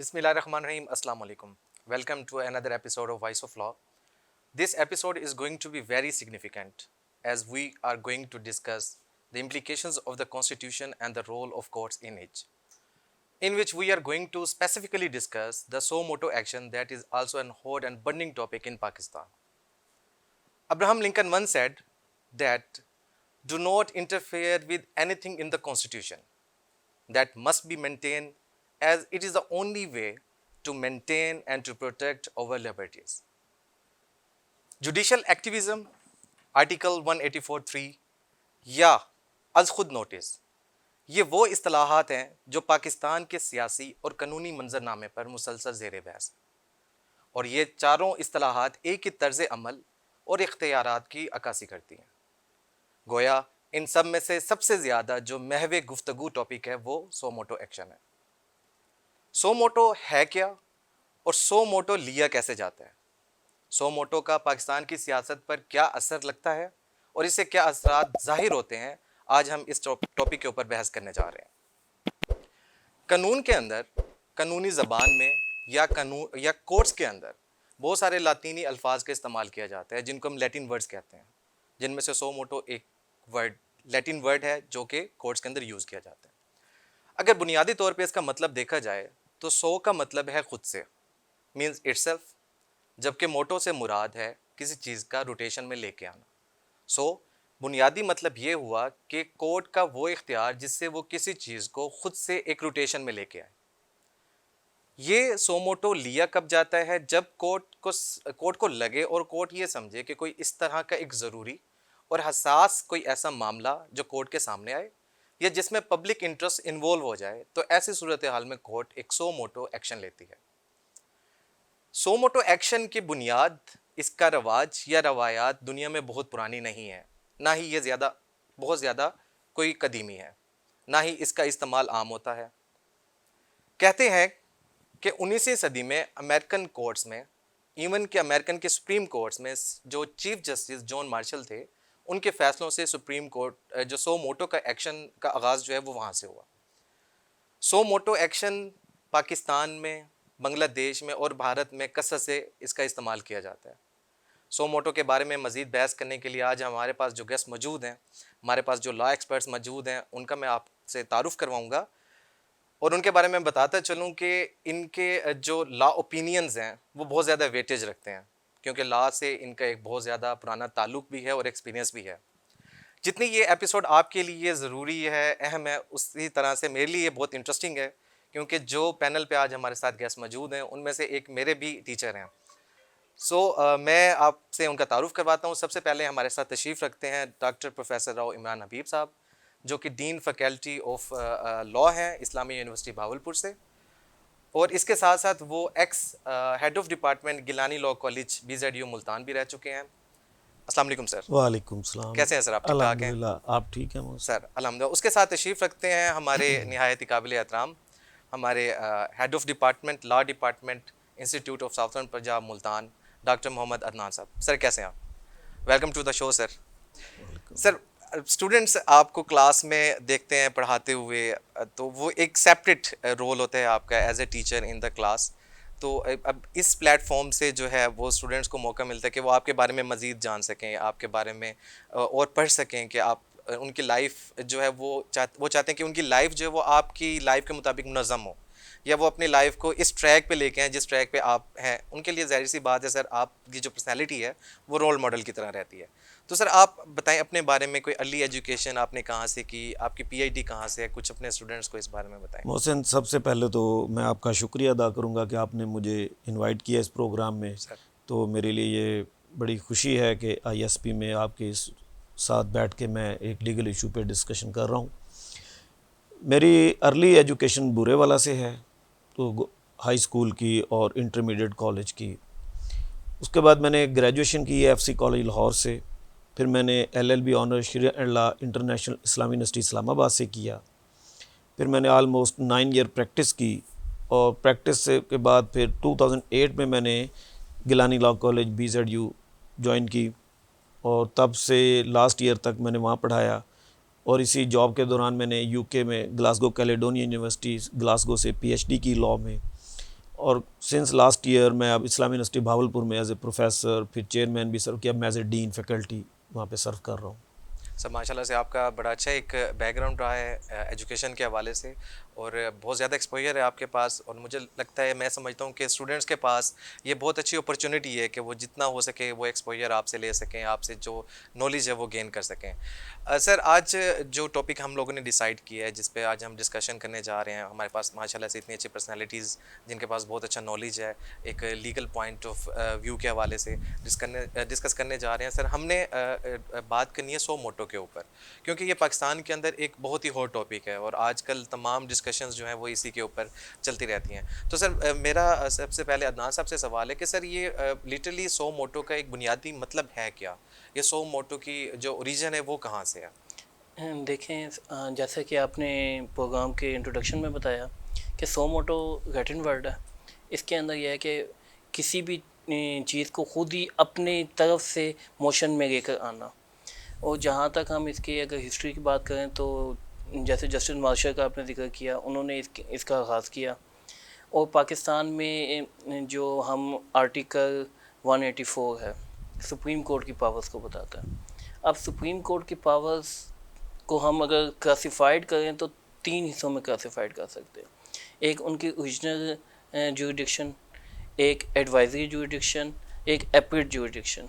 Bismillahirrahmanirrahim. Assalamu alaikum. Welcome to another episode of Voice of Law. This episode is going to be very significant as we are going to discuss the implications of the Constitution and the role of courts in it, in which we are going to specifically discuss the suo motu action that is also an hot and burning topic in Pakistan. Abraham Lincoln once said that do not interfere with anything in the Constitution. That must be maintained as it is the only way to maintain and to protect our liberties. Judicial activism, Article 184(3) या अज खुद notice, ये वो इस्तेलाहात हैं जो पाकिस्तान के सियासी और कानूनी मंजरनामे पर मुसलसल ज़ेर बहस, और ये चारों इस्तेलाहात एक ही तर्ज अमल और इख्तियारात की अक्कासी करती हैं। गोया इन सब में से सबसे ज़्यादा जो महवे गुफ्तगू टॉपिक है वो सो मोटो एक्शन है। सो मोटो है क्या और सो मोटो लिया कैसे जाता है? सो मोटो का पाकिस्तान की सियासत पर क्या असर लगता है और इससे क्या असरात जाहिर होते हैं, आज हम इस टॉपिक के ऊपर बहस करने जा रहे हैं। कानून के अंदर, कानूनी ज़बान में या कोर्ट्स के अंदर बहुत सारे लातीनी अल्फाज का इस्तेमाल किया जाता है जिनको हम लैटिन वर्ड्स कहते हैं, जिनमें से सो मोटो एक वर्ड लैटिन वर्ड है जो कि कोर्ट्स के अंदर यूज़ किया जाता है। अगर बुनियादी तौर पे इसका मतलब देखा जाए तो सो का मतलब है खुद से, मीन्स इटसेल्फ, जबकि मोटो से मुराद है किसी चीज़ का रोटेशन में लेके आना। सो बुनियादी मतलब ये हुआ कि कोर्ट का वो इख्तियार जिससे वो किसी चीज़ को खुद से एक रोटेशन में लेके आए। ये सो मोटो लिया कब जाता है? जब कोर्ट को लगे और कोर्ट ये समझे कि कोई इस तरह का एक ज़रूरी और हसास कोई ऐसा मामला जो कोर्ट के सामने आए या जिसमें पब्लिक इंटरेस्ट इन्वॉल्व हो जाए, तो ऐसी सूरत हाल में कोर्ट एक सो मोटो एक्शन लेती है। सो मोटो एक्शन की बुनियाद, इसका रवाज या रवायात दुनिया में बहुत पुरानी नहीं है, ना ही ये बहुत ज़्यादा कोई कदीमी है, ना ही इसका इस्तेमाल आम होता है। कहते हैं कि 19वीं सदी में अमेरिकन कोर्ट्स में, इवन के अमेरिकन के सुप्रीम कोर्ट्स में जो चीफ जस्टिस जॉन मार्शल थे, उनके फैसलों से सुप्रीम कोर्ट जो सो मोटो का एक्शन का आगाज़ जो है वो वहाँ से हुआ। सो मोटो एक्शन पाकिस्तान में, बांग्लादेश में और भारत में कसरत से इसका इस्तेमाल किया जाता है। सो मोटो के बारे में मज़ीद बहस करने के लिए आज हमारे पास जो गेस्ट मौजूद हैं, हमारे पास जो लॉ एक्सपर्ट्स मौजूद हैं, उनका मैं आपसे तारुफ़ करवाऊँगा और उनके बारे में बताता चलूँ कि इनके जो लॉ ओपिनियंस हैं वो बहुत ज़्यादा वेटेज रखते हैं, क्योंकि लॉ से इनका एक बहुत ज़्यादा पुराना ताल्लुक़ भी है और एक्सपीरियंस भी है। जितनी ये एपिसोड आपके लिए ज़रूरी है, अहम है, उसी तरह से मेरे लिए बहुत इंटरेस्टिंग है, क्योंकि जो पैनल पे आज हमारे साथ गेस्ट मौजूद हैं उनमें से एक मेरे भी टीचर हैं। मैं आपसे उनका तारुफ़ करवाता हूँ। सबसे पहले हमारे साथ तशरीफ़ रखते हैं डॉक्टर प्रोफेसर राव इमरान हबीब साहब, जो कि डीन फैकल्टी ऑफ लॉ हैं इस्लामी यूनिवर्सिटी भावलपुर से, और इसके साथ साथ वो ex head of department Gilani law college BZU Multan भी रह चुके हैं। अस्सलाम वालेकुम सर। वालेकुम सलाम। कैसे हैं सर? आप ठीक ठाक हैं? अल्हम्दुलिल्लाह, आप ठीक हैं सर? अल्हम्दुलिल्लाह। उसके साथ तशरीफ़ रखते हैं हमारे नहायत काबिल एहतराम हमारे head of department law department institute of southern Punjab Multan, doctor Mohammad Adnan sahab. Sir कैसे हैं आप? Welcome to the show sir. Sir, students आपको क्लास में देखते हैं पढ़ाते हुए, तो वो एक सेपरेट रोल होता है आपका as a teacher in the class. तो अब इस प्लेटफॉर्म से जो है वो स्टूडेंट्स को मौका मिलता है कि वो आपके बारे में मज़ीद जान सकें, आपके बारे में और पढ़ सकें कि आप उनकी लाइफ जो है वो चाहते हैं कि उनकी लाइफ जो है वो आपकी लाइफ के मुताबिक मुनज़्ज़म हो, या वो अपनी लाइफ को इस ट्रैक पे लेके आएँ जिस ट्रैक पे आप हैं। उनके लिए ज़ाहिर सी बात है सर, आपकी जो पर्सनैलिटी है वो रोल मॉडल की तरह रहती है। तो सर आप बताएं अपने बारे में, कोई अर्ली एजुकेशन आपने कहाँ से की, आपकी PhD कहाँ से है, कुछ अपने स्टूडेंट्स को इस बारे में बताएं। मोहसिन, सबसे पहले तो मैं आपका शुक्रिया अदा करूँगा कि आपने मुझे इनवाइट किया इस प्रोग्राम में सर। तो मेरे लिए ये बड़ी खुशी है कि ISP में आपके साथ बैठ के मैं एक लीगल इशू पे डिस्कशन कर रहा हूँ। मेरी अर्ली एजुकेशन बुरेवाला से है, तो हाई स्कूल की और इंटरमीडिएट कॉलेज की। उसके बाद मैंने ग्रेजुएशन की FC कॉलेज लाहौर से, फिर मैंने LLB honour Sharia and law international Islami university Islamabad से किया। फिर मैंने आलमोस्ट 9 ईयर प्रैक्टिस की, और प्रैक्टिस से के बाद फिर 2008 में मैंने Gilani law college BZU join की, और तब से लास्ट ईयर तक मैंने वहाँ पढ़ाया। और इसी जॉब के दौरान मैंने UK में ग्लासगो कैलेडोनिया यूनिवर्सिटी ग्लासगो से PhD की लॉ में। और सिंस लास्ट ईयर मैं अब इस्लामी यूनिवर्सिटी भावलपुर में एज ए प्रोफेसर, फिर चेयरमैन भी सर्व किया, मैं एज ए डीन फैकल्टी वहाँ पे सर्व कर रहा हूँ। सर माशाल्लाह से आपका बड़ा अच्छा एक बैकग्राउंड रहा है एजुकेशन के हवाले से, और बहुत ज़्यादा एक्सपोजर है आपके पास, और मुझे लगता है, मैं समझता हूँ कि स्टूडेंट्स के पास ये बहुत अच्छी अपॉर्चुनिटी है कि वो जितना हो सके वो एक्सपोजर आपसे ले सकें, आपसे जो नॉलेज है वो गेन कर सकें। सर आज जो टॉपिक हम लोगों ने डिसाइड किया है, जिस पे आज हम डिस्कशन करने जा रहे हैं, हमारे पास माशाल्लाह से इतनी अच्छी पर्सनैलिटीज़ जिनके पास बहुत अच्छा नॉलेज है, एक लीगल पॉइंट ऑफ व्यू के हवाले से डिस्कस करने जा रहे हैं। सर हमने बात करनी है सो मोटो के ऊपर, क्योंकि ये पाकिस्तान के अंदर एक बहुत ही हॉट टॉपिक है और आजकल तमाम डिस्कशंस जो हैं वो इसी के ऊपर चलती रहती हैं। तो सर मेरा सबसे पहले अदनान साहब से सवाल है कि सर ये लिटरली सो मोटो का एक बुनियादी मतलब है क्या? ये सो मोटो की जो ओरिजिन है वो कहाँ से है? देखें, जैसे कि आपने प्रोग्राम के इंट्रोडक्शन में बताया कि सो मोटो लैटिन वर्ड है। इसके अंदर यह है कि किसी भी चीज़ को खुद ही अपनी तरफ से मोशन में लेकर आना। और जहाँ तक हम इसकी अगर हिस्ट्री की बात करें तो जैसे जस्टिस मार्शल का आपने जिक्र किया, उन्होंने इसका आगाज़ किया। और पाकिस्तान में जो हम आर्टिकल 184 है, सुप्रीम कोर्ट की पावर्स को बताता है। अब सुप्रीम कोर्ट की पावर्स को हम अगर क्लासिफाइड करें तो 3 हिस्सों में क्लासिफाइड कर सकते हैं। एक उनकी ओरिजिनल जुरिडिक्शन, एक एडवाइजरी जुरिडिक्शन, एक एपीट जुरिडिक्शन।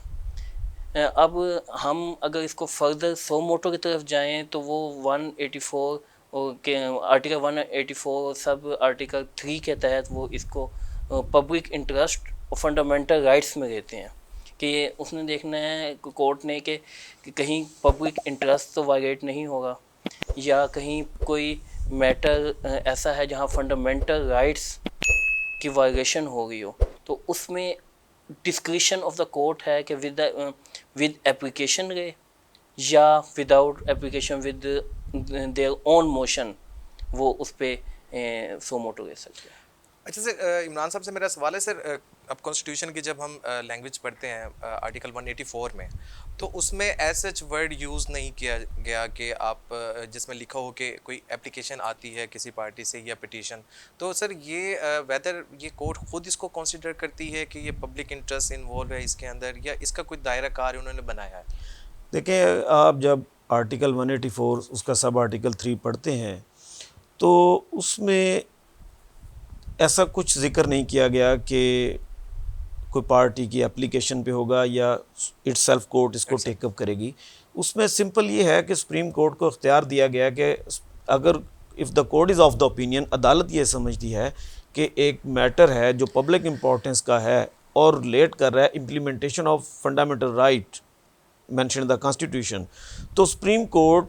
अब हम अगर इसको फर्दर सो मोटो की तरफ जाएं तो वो 184 और के आर्टिकल 184 सब आर्टिकल 3 के तहत वो इसको पब्लिक इंटरेस्ट और फंडामेंटल राइट्स में लेते हैं कि ये उसने देखना है कोर्ट ने कि कहीं पब्लिक इंटरेस्ट तो वायलेट नहीं होगा, या कहीं कोई मैटर ऐसा है जहां फंडामेंटल राइट्स की वायलेशन हो गई हो, तो उसमें डिस्क्रिशन ऑफ द कोर्ट है कि विद एप्लीकेशन ले या without application with their own motion वो उस पर सो मोटो ले सकते हैं। अच्छा सर, इमरान साहब से मेरा सवाल है सर, अब कॉन्स्टिट्यूशन की जब हम लैंग्वेज पढ़ते हैं आर्टिकल 184 में, तो उसमें एज सच वर्ड यूज़ नहीं किया गया कि आप जिसमें लिखा हो कि कोई एप्लीकेशन आती है किसी पार्टी से या पिटीशन। तो सर ये वेदर ये कोर्ट खुद इसको कंसिडर करती है कि ये पब्लिक इंटरेस्ट इन्वॉल्व है इसके अंदर, या इसका कोई दायरा कार उन्होंने बनाया है? देखिए, आप जब आर्टिकल 184 उसका सब आर्टिकल 3 पढ़ते हैं तो उसमें ऐसा कुछ जिक्र नहीं किया गया कि कोई पार्टी की एप्लीकेशन पे होगा या इटसेल्फ कोर्ट इसको टेकअप करेगी। उसमें सिंपल ये है कि सुप्रीम कोर्ट को इख्तियार दिया गया कि अगर if the court is of the opinion, अदालत ये समझती है कि एक मैटर है जो पब्लिक इम्पोर्टेंस का है और रिलेट कर रहा है implementation of fundamental right mention in the constitution, तो सुप्रीम कोर्ट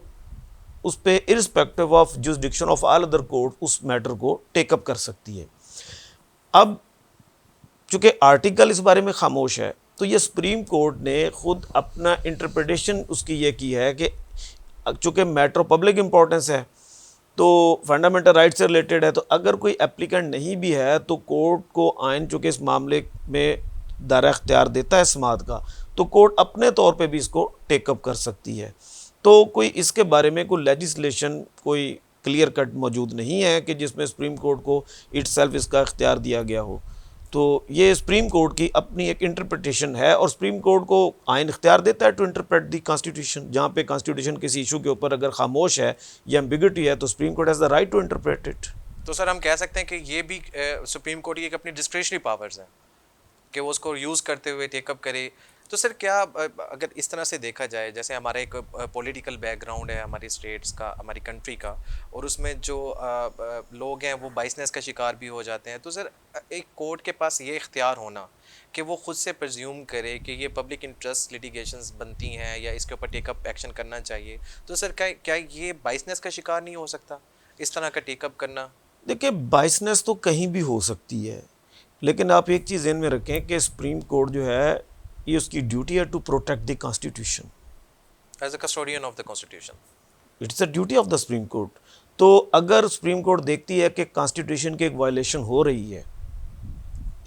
उस पर irrespective of jurisdiction of all other court उस मैटर को टेकअप कर सकती है। अब चूँकि आर्टिकल इस बारे में खामोश है, तो ये सुप्रीम कोर्ट ने खुद अपना इंटरप्रिटेशन उसकी ये की है कि चूँकि मैटर ऑफ पब्लिक इम्पोर्टेंस है तो फंडामेंटल राइट से रिलेटेड है, तो अगर कोई एप्लीकेंट नहीं भी है तो कोर्ट को आइन चूँकि इस मामले में दायरा इख्तियार देता है समाअत का, तो कोर्ट अपने तौर पे भी इसको टेकअप कर सकती है। तो कोई इसके बारे में कोई लेजिस्लेशन कोई क्लियर कट मौजूद नहीं है कि जिसमें सुप्रीम कोर्ट को इटसेल्फ इसका इख्तियार दिया गया हो। तो ये सुप्रीम कोर्ट की अपनी एक इंटरप्रिटेशन है और सुप्रीम कोर्ट को आइन इख्तियार देता है टू इंटरप्रेट दी कॉन्स्टिट्यूशन। जहाँ पे कॉन्स्टिट्यूशन किसी इशू के ऊपर अगर खामोश है या एम्बिग्यूटी है तो supreme court has the right to interpret it. तो सर हम कह सकते हैं कि ये भी सुप्रीम कोर्ट की एक अपनी डिस्क्रिशनरी पावर्स है कि वो उसको यूज़ करते हुए टेकअप करे। तो सर क्या अगर इस तरह से देखा जाए, जैसे हमारा एक पॉलिटिकल बैकग्राउंड है हमारी स्टेट्स का, हमारी कंट्री का, और उसमें जो लोग हैं वो बाइसनेस का शिकार भी हो जाते हैं, तो सर एक कोर्ट के पास ये इख्तियार होना कि वो खुद से प्रज्यूम करे कि ये पब्लिक इंटरेस्ट लिटिगेशंस बनती हैं या इसके ऊपर टेकअप एक्शन करना चाहिए, तो सर क्या ये बाइसनेस का शिकार नहीं हो सकता इस तरह का टेकअप करना? देखिए, बाइसनेस तो कहीं भी हो सकती है, लेकिन आप एक चीज़ ध्यान में रखें कि सुप्रीम कोर्ट जो है ये उसकी ड्यूटी है to protect the constitution as a custodian of the constitution. It's the duty of the supreme court. तो अगर सुप्रीम कोर्ट देखती है कि कॉन्स्टिट्यूशन की एक वायलेशन हो रही है,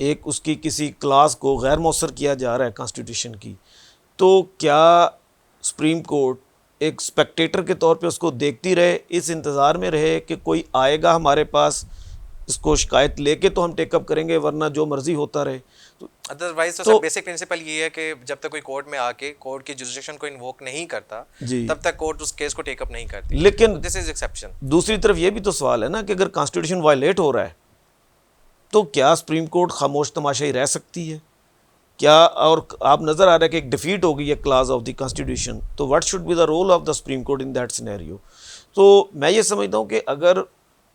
एक उसकी किसी क्लास को गैर मौसर किया जा रहा है कॉन्स्टिट्यूशन की, तो क्या सुप्रीम कोर्ट एक स्पेक्टेटर के तौर पे उसको देखती रहे, इस इंतज़ार में रहे कि कोई आएगा हमारे पास इसको शिकायत लेके तो हम टेकअप करेंगे, वरना जो मर्जी होता रहे। तो अदरवाइज तो तो- सर बेसिक प्रिंसिपल ये है कि जब तक कोई कोर्ट में आके कोर्ट की जुरिसडिक्शन को इन्वोक नहीं करता जी। तब तक कोर्ट उस केस को टेकअप नहीं करती। लेकिन दिस इज एक्सेप्शन। दूसरी तरफ ये भी तो सवाल है ना कि अगर कॉन्स्टिट्यूशन वायलेट हो रहा है तो क्या सुप्रीम कोर्ट खामोश तमाशाई रह सकती है क्या? और आप नज़र आ रहा है कि एक डिफीट हो गई है क्लास ऑफ द कॉन्स्टिट्यूशन, तो what should be the role of the supreme court in that scenario? तो मैं ये समझता हूँ कि अगर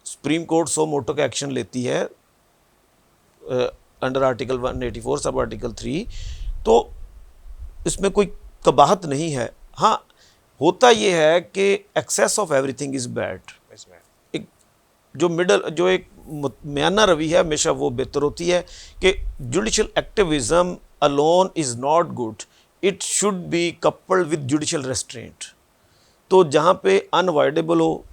सुप्रीम कोर्ट सो मोटो का एक्शन लेती है अंडर आर्टिकल 184 सब आर्टिकल 3, तो इसमें कोई कबाहत नहीं है। हाँ, होता ये है कि excess of everything is bad. इसमें एक जो एक म्याना रवि है हमेशा वो बेहतर होती है कि judicial activism alone is not good, it should be coupled with judicial restaurant. तो जहाँ पे अनअवॉइडेबल हो,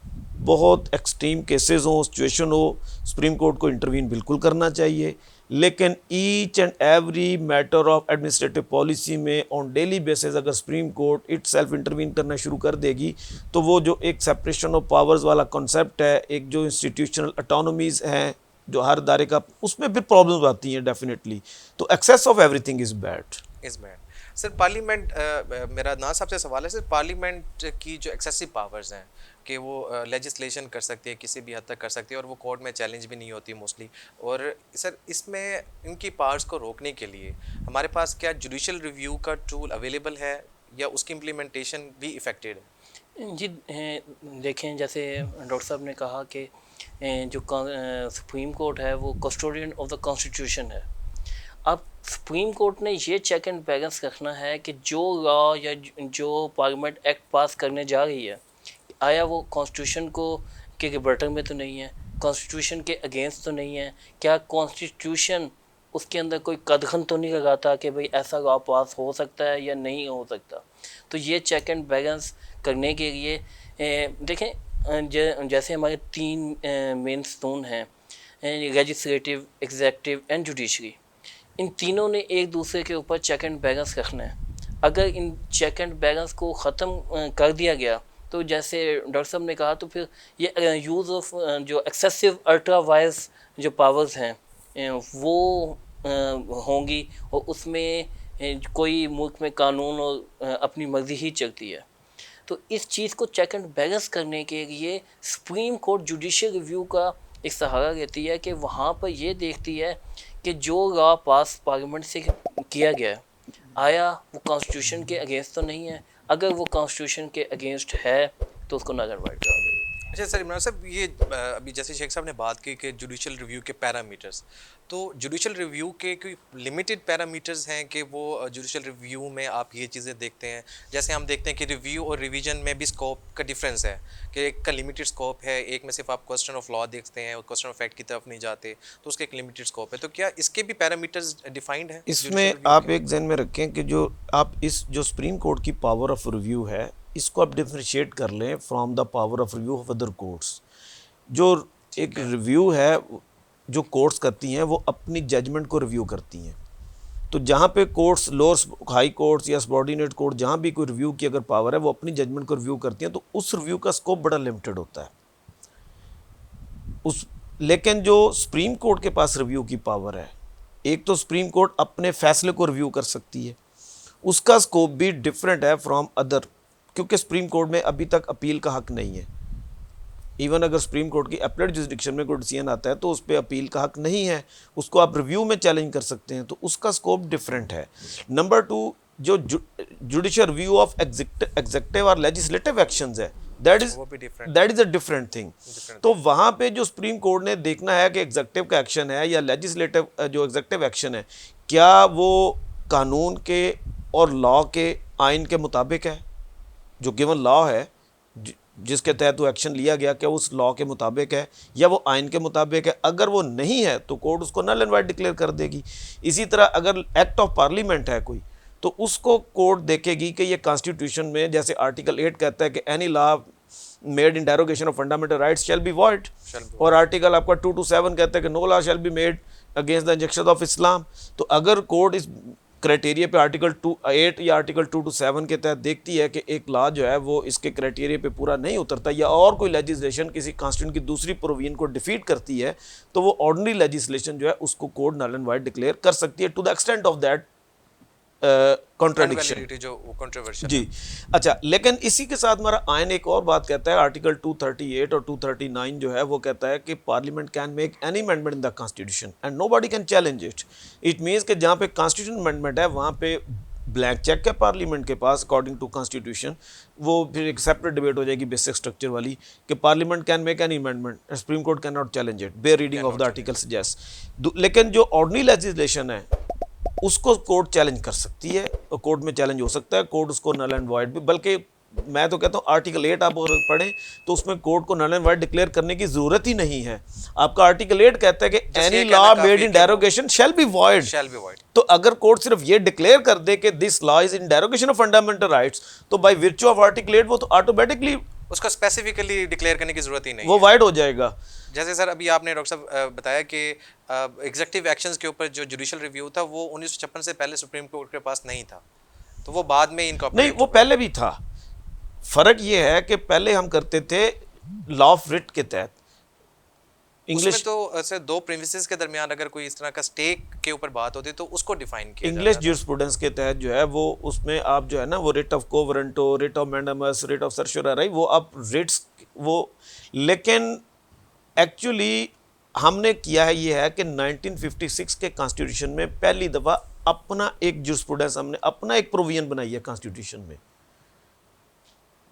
बहुत एक्सट्रीम केसेस हो, सिचुएशन हो, सुप्रीम कोर्ट को इंटरवीन बिल्कुल करना चाहिए। लेकिन each and every matter of administrative policy में ऑन डेली बेसिस अगर supreme court it self intervene करना शुरू कर देगी तो वो जो एक सेपरेशन ऑफ पावर्स वाला कॉन्सेप्ट है, एक जो इंस्टीट्यूशनल ऑटोनॉमीज़ हैं जो हर दायरे का, उसमें फिर प्रॉब्लम्स आती हैं डेफिनेटली। तो excess of everything is bad. Sir parliament, मेरा ना सबसे सवाल है सर, पार्लियामेंट की जो एक्सेसिव पावर्स हैं कि वो लेजिस्लेशन कर सकती है, किसी भी हद तक कर सकती है और वो कोर्ट में चैलेंज भी नहीं होती मोस्टली। और सर इसमें इनकी पावर्स को रोकने के लिए हमारे पास क्या जुडिशल रिव्यू का टूल अवेलेबल है या उसकी इम्प्लीमेंटेशन भी इफेक्टेड है? जी देखें, जैसे डॉक्टर साहब ने कहा कि जो सुप्रीम कोर्ट है वो कस्टोडियन ऑफ द कॉन्स्टिट्यूशन है। अब सुप्रीम कोर्ट ने ये चेक एंड बैलेंस रखना है कि जो लॉ या जो पार्लियामेंट एक्ट पास करने जा रही है, आया वो कॉन्स्टिट्यूशन को के रिबर्टल में तो नहीं है, कॉन्स्टिट्यूशन के अगेंस्ट तो नहीं है, क्या कॉन्स्टिट्यूशन उसके अंदर कोई कदखन तो नहीं लगाता कि भाई ऐसा लॉ पास हो सकता है या नहीं हो सकता। तो ये चेक एंड बैलेंस करने के लिए देखें, जैसे हमारे 3 मेन स्टोन हैं, लेजिस्लेटिव, एग्जेक्टिव एंड जुडिशरी। इन तीनों ने एक दूसरे के ऊपर चेक एंड बैलेंस रखना है। अगर इन चेक एंड बैलेंस को ख़त्म कर दिया गया तो जैसे डॉक्टर साहब ने कहा, तो फिर ये यूज़ ऑफ जो एक्सेसिव अल्ट्रा वायर्स जो पावर्स हैं वो होंगी और उसमें कोई मुल्क में कानून और अपनी मर्ज़ी ही चलती है। तो इस चीज़ को चेक एंड बैलेंस करने के लिए सुप्रीम कोर्ट जुडिशियल रिव्यू का एक सहारा लेती है कि वहाँ पर ये देखती है कि जो लॉ पास पार्लियामेंट से किया गया है, आया वो कॉन्स्टिट्यूशन के अगेंस्ट तो नहीं है। अगर वो कॉन्स्टिट्यूशन के अगेंस्ट है तो उसको नगरवाइड करा देगा। अच्छा सर, इमरान साहब, ये अभी जैसे शेख साहब ने बात की कि जुडिशल रिव्यू के पैरामीटर्स, तो जुडिशल रिव्यू के कोई लिमिटेड पैरामीटर्स हैं कि वो जुडिशल रिव्यू में आप ये चीज़ें देखते हैं? जैसे हम देखते हैं कि रिव्यू और रिवीजन में भी स्कोप का डिफरेंस है कि एक का लिमिटेड स्कोप है, एक में सिर्फ आप क्वेश्चन ऑफ लॉ देखते हैं और क्वेश्चन ऑफ फैक्ट की तरफ नहीं जाते, तो उसका एक लिमिटेड स्कोप है। तो क्या इसके भी पैरामीटर्स डिफाइंड हैं इसमें? आप एक जहन में रखें कि जो आप इस जो सुप्रीम कोर्ट की पावर ऑफ रिव्यू है, इसको आप डिफ्रेंशिएट कर लें from the power of review of other courts. जो एक रिव्यू है जो कोर्ट्स करती हैं वो अपनी जजमेंट को रिव्यू करती हैं। तो जहाँ पे कोर्ट्स, लोअर हाई कोर्ट्स या सबॉर्डिनेट कोर्ट, जहाँ भी कोई रिव्यू की अगर पावर है वो अपनी जजमेंट को रिव्यू करती हैं, तो उस रिव्यू का स्कोप बड़ा लिमिटेड होता है लेकिन जो सुप्रीम कोर्ट के पास रिव्यू की पावर है, एक तो सुप्रीम कोर्ट अपने फैसले को रिव्यू कर सकती है, उसका स्कोप भी डिफरेंट है फ्रॉम अदर, क्योंकि सुप्रीम कोर्ट में अभी तक अपील का हक नहीं है। इवन अगर सुप्रीम कोर्ट की अपीलेट जुरिसडिक्शन में कोई डिसीजन आता है तो उस पर अपील का हक नहीं है, उसको आप रिव्यू में चैलेंज कर सकते हैं, तो उसका स्कोप डिफरेंट है। नंबर 2, जो जुडिशियल रिव्यू ऑफ एग्जेक्टिव और लेजिस्लेटिव एक्शंस है, that is a different thing. तो वहाँ पे जो सुप्रीम कोर्ट ने देखना है कि एग्जेक्टिव का एक्शन है या लेजिस्लेटिव जो एग्जेक्टिव एक्शन है, क्या वो कानून के और लॉ के, आइन के मुताबिक है, जो गिवन लॉ है जिसके तहत वो एक्शन लिया गया, क्या उस लॉ के मुताबिक है या वो आइन के मुताबिक है। अगर वो नहीं है तो कोर्ट उसको नल एंड वाइड डिक्लेयर कर देगी। इसी तरह अगर एक्ट ऑफ पार्लियामेंट है कोई, तो उसको कोर्ट देखेगी कि ये कॉन्स्टिट्यूशन में, जैसे आर्टिकल 8 कहता है कि any law made in derogation of fundamental rights shall be void, और आर्टिकल आपका 2 to 7 कहता है कि no law shall be made against the injunction of Islam. तो अगर कोर्ट इस क्राइटेरिया पे आर्टिकल 8 या आर्टिकल 2 to 7 के तहत देखती है कि एक लॉ जो है वो इसके क्राइटेरिया पे पूरा नहीं उतरता या और कोई लेजिस्लेशन किसी कॉन्स्टिट्यूशन की दूसरी प्रोविजन को डिफीट करती है, तो वो ऑर्डिनरी लेजिस्लेशन जो है उसको कोड नल एंड वाइड डिक्लेयर कर सकती है to the extent of that contradiction. Invalidity जो कंट्रोवर्शियल जी अच्छा, लेकिन इसी के साथ हमारा आयन एक और बात कहता है, आर्टिकल 238 और 239 जो है वो कहता है कि parliament can make any amendment in the constitution and nobody can challenge it. It means कि जहाँ पे कॉन्स्टिट्यूशन अमेंडमेंट है वहाँ पे ब्लैंक चेक है पार्लियामेंट के पास अकॉर्डिंग टू कॉन्स्टिट्यूशन। वो फिर एक सेपरेट डिबेट हो जाएगी बेसिक स्ट्रक्चर वाली कि parliament can make any amendment, supreme court can not challenge it, bare reading of the article suggest. लेकिन जो ऑर्डिनरी लेजिस्लेशन है उसको कोर्ट चैलेंज कर सकती है, और कोर्ट में चैलेंज हो सकता है, कोर्ट उसको नल एंड वॉइड भी, बल्कि मैं तो कहता हूँ आर्टिकल 8 आप पढ़ें तो उसमें कोर्ट को नल एंड वॉइड डिक्लेयर करने की जरूरत ही नहीं है। आपका आर्टिकल 8 कहता है कि any law made in derogation shell be void. तो अगर कोर्ट सिर्फ ये डिक्लेयर कर दे कि this law is in derogation of fundamental rights, तो बाय विर्च्यू ऑफ आर्टिकल 8 वो तो ऑटोमेटिकली उसको स्पेसिफिकली डिक्लेयर करने की जरूरत ही नहीं वो वाइड हो जाएगा। जैसे सर अभी आपने डॉक्टर साहब बताया कि एग्जीक्यूटिव एक्शंस के ऊपर जो जुडिशियल रिव्यू था वो 1956 से पहले सुप्रीम कोर्ट के पास नहीं था, तो वो बाद में नहीं, वो पहले भी था। फर्क ये है कि पहले हम करते थे लॉ ऑफ रिट के तहत, इंग्लिश तो सर दो प्रीमिसेस के दरमियान अगर कोई इस तरह का स्टेक के ऊपर बात होती तो उसको डिफाइन किया इंग्लिश ज्यूरिस्प्रूडेंस के तहत जो है वो उसमें आप जो है ना वो writ of quo warranto, writ of mandamus, writ of certiorari, वो आप रिट्स वो, लेकिन एक्चुअली हमने किया है ये है कि 1956 के कॉन्स्टिट्यूशन में पहली दफ़ा अपना एक ज्यूरिस्प्रूडेंस, हमने अपना एक प्रोविजन बनाई है कॉन्स्टिट्यूशन में।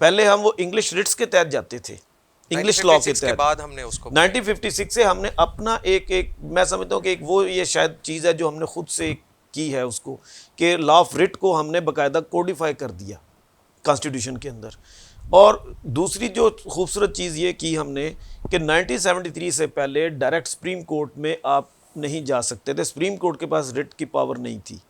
पहले हम वो इंग्लिश रिट्स के तहत जाते थे, इंग्लिश लॉ के तहत, बाद हमने उसको 1956 से हमने अपना एक मैं समझता हूँ कि एक वो ये शायद चीज़ है जो हमने खुद से की है उसको, कि लॉ ऑफ रिट को हमने बाकायदा कोडिफाई कर दिया कॉन्स्टिट्यूशन के अंदर। और दूसरी जो खूबसूरत चीज़ ये की हमने कि 1973 से पहले डायरेक्ट सुप्रीम कोर्ट में आप नहीं जा सकते थे, सुप्रीम कोर्ट के पास रिट की पावर नहीं थी।